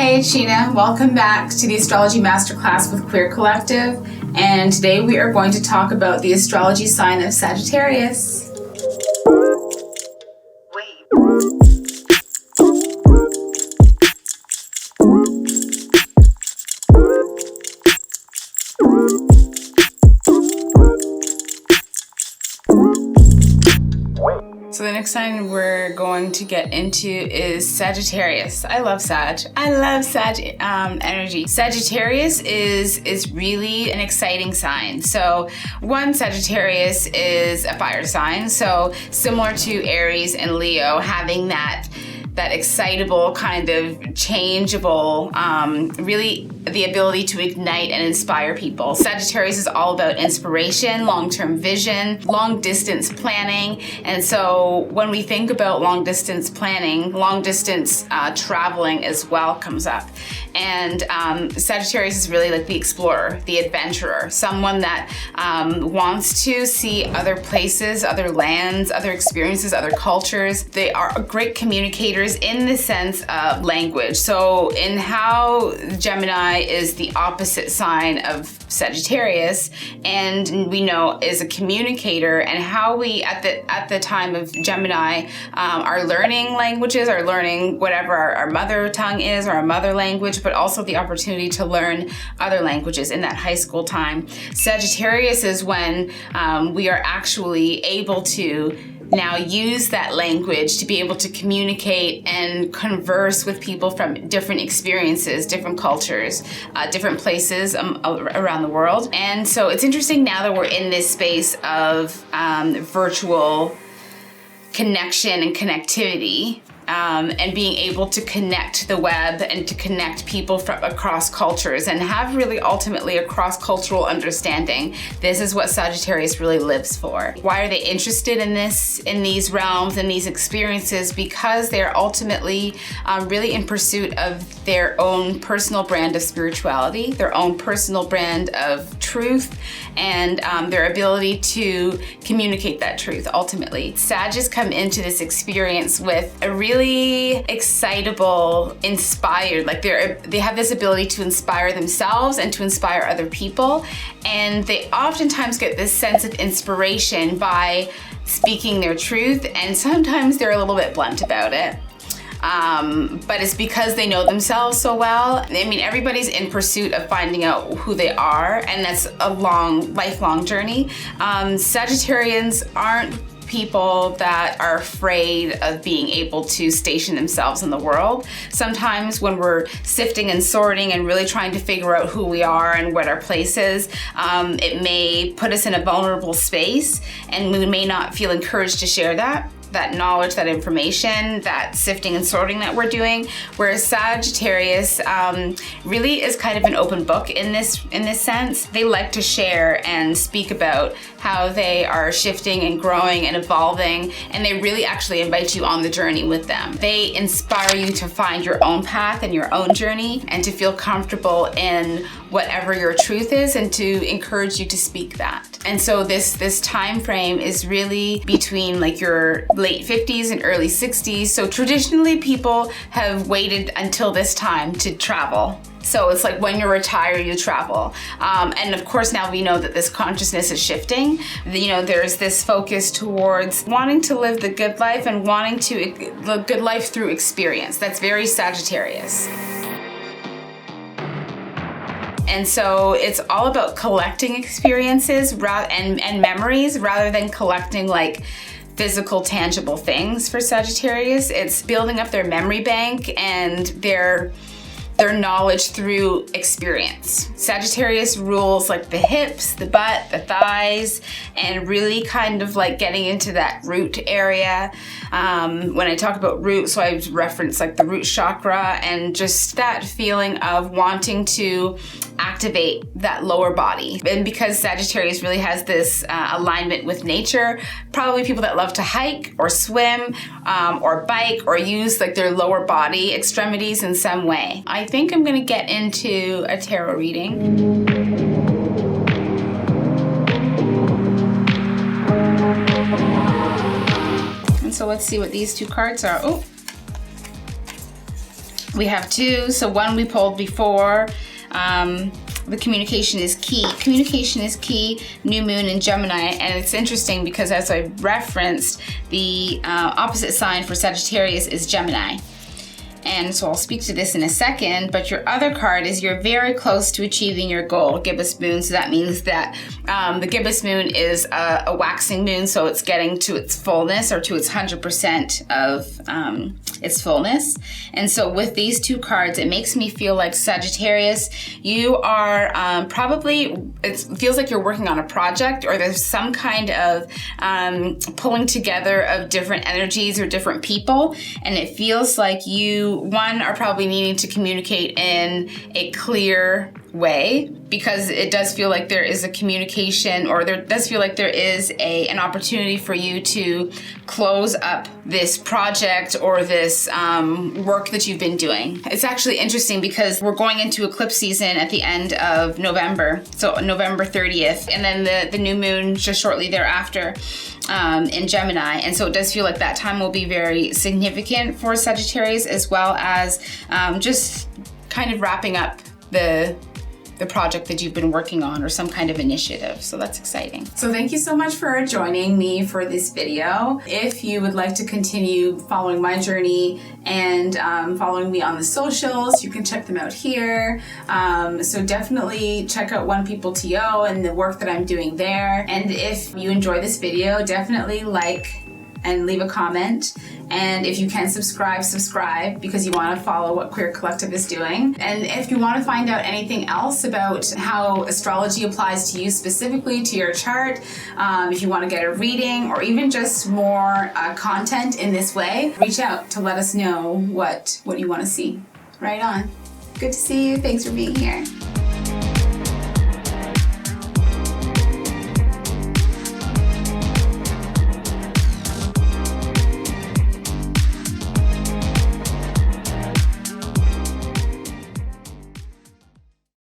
Hey, it's SHEENA. Welcome back to the Astrology Masterclass with Queer Collective. And today we are going to talk about the astrology sign of Sagittarius. So the next sign we're going to get into is Sagittarius. I love Sag. Energy. Sagittarius is really an exciting sign. So one, Sagittarius is a fire sign. So similar to Aries and Leo, having that excitable, kind of changeable, really the ability to ignite and inspire people. Sagittarius is all about inspiration, long-term vision, long-distance planning. And so when we think about long-distance planning, long-distance traveling as well comes up. And Sagittarius is really like the explorer, the adventurer, someone that wants to see other places, other lands, other experiences, other cultures. They are great communicators in the sense of language. So in how Gemini is the opposite sign of Sagittarius, and we know is a communicator, and how we at the time of Gemini are learning languages, are learning whatever our mother tongue is, or our mother language, but also the opportunity to learn other languages in that high school time. Sagittarius is when we are actually able to now use that language to be able to communicate and converse with people from different experiences, different cultures, different places around the world. And so it's interesting now that we're in this space of virtual connection and connectivity, and being able to connect the web and to connect people from across cultures and have really ultimately a cross-cultural understanding. This is what Sagittarius really lives for. Why are they interested in this, in these realms and these experiences? Because they're ultimately really in pursuit of their own personal brand of spirituality, their own personal brand of truth, and their ability to communicate that truth ultimately. Sagittarius come into this experience with a really excitable, inspired, like they have this ability to inspire themselves and to inspire other people. And they oftentimes get this sense of inspiration by speaking their truth, and sometimes they're a little bit blunt about it. But it's because they know themselves so well. I mean, everybody's in pursuit of finding out who they are, and that's a lifelong journey. Sagittarians aren't people that are afraid of being able to station themselves in the world. Sometimes when we're sifting and sorting and really trying to figure out who we are and what our place is, it may put us in a vulnerable space, and we may not feel encouraged to share that knowledge, that information, that sifting and sorting that we're doing. Whereas Sagittarius really is kind of an open book in this sense. They like to share and speak about how they are shifting and growing and evolving, and they really actually invite you on the journey with them. They inspire you to find your own path and your own journey, and to feel comfortable in whatever your truth is, and to encourage you to speak that. And so this time frame is really between like your late 50s and early 60s. So traditionally people have waited until this time to travel. So it's like when you're retired, you travel. And of course now we know that this consciousness is shifting. You know, there's this focus towards wanting to live the good life and wanting to the good life through experience. That's very Sagittarius. And so it's all about collecting experiences and memories rather than collecting like physical, tangible things for Sagittarius. It's building up their memory bank and their knowledge through experience. Sagittarius rules like the hips, the butt, the thighs, and really kind of like getting into that root area. When I talk about root, so I reference like the root chakra, and just that feeling of wanting to activate that lower body. And because Sagittarius really has this alignment with nature, probably people that love to hike or swim or bike or use like their lower body extremities in some way. I think I'm gonna get into a tarot reading. And so let's see what these two cards are. Oh, We have two. So one we pulled before. The communication is key. Communication is key, new moon in Gemini. And it's interesting because as I referenced, the opposite sign for Sagittarius is Gemini. And so I'll speak to this in a second, but your other card is you're very close to achieving your goal, gibbous moon. So that means that the gibbous moon is a waxing moon, so it's getting to its fullness or to its 100% of its fullness. And so with these two cards, it makes me feel like Sagittarius, you are it feels like you're working on a project, or there's some kind of pulling together of different energies or different people. And it feels like you, one, are probably needing to communicate in a clear way, because it does feel like there is a communication, or there does feel like there is an opportunity for you to close up this project or this work that you've been doing. It's actually interesting because we're going into eclipse season at the end of November, so November 30th, and then the new moon just shortly thereafter in Gemini. And so it does feel like that time will be very significant for Sagittarius, as well as just kind of wrapping up the project that you've been working on, or some kind of initiative. So that's exciting. So thank you so much for joining me for this video. If you would like to continue following my journey and following me on the socials, you can check them out here. So definitely check out One People TO and the work that I'm doing there. And if you enjoy this video, definitely like and leave a comment. And if you can subscribe because you want to follow what Queer Collective is doing. And if you want to find out anything else about how astrology applies to you, specifically to your chart, if you want to get a reading or even just more content in this way, reach out to let us know what you want to see. Right on. Good to see you. Thanks for being here.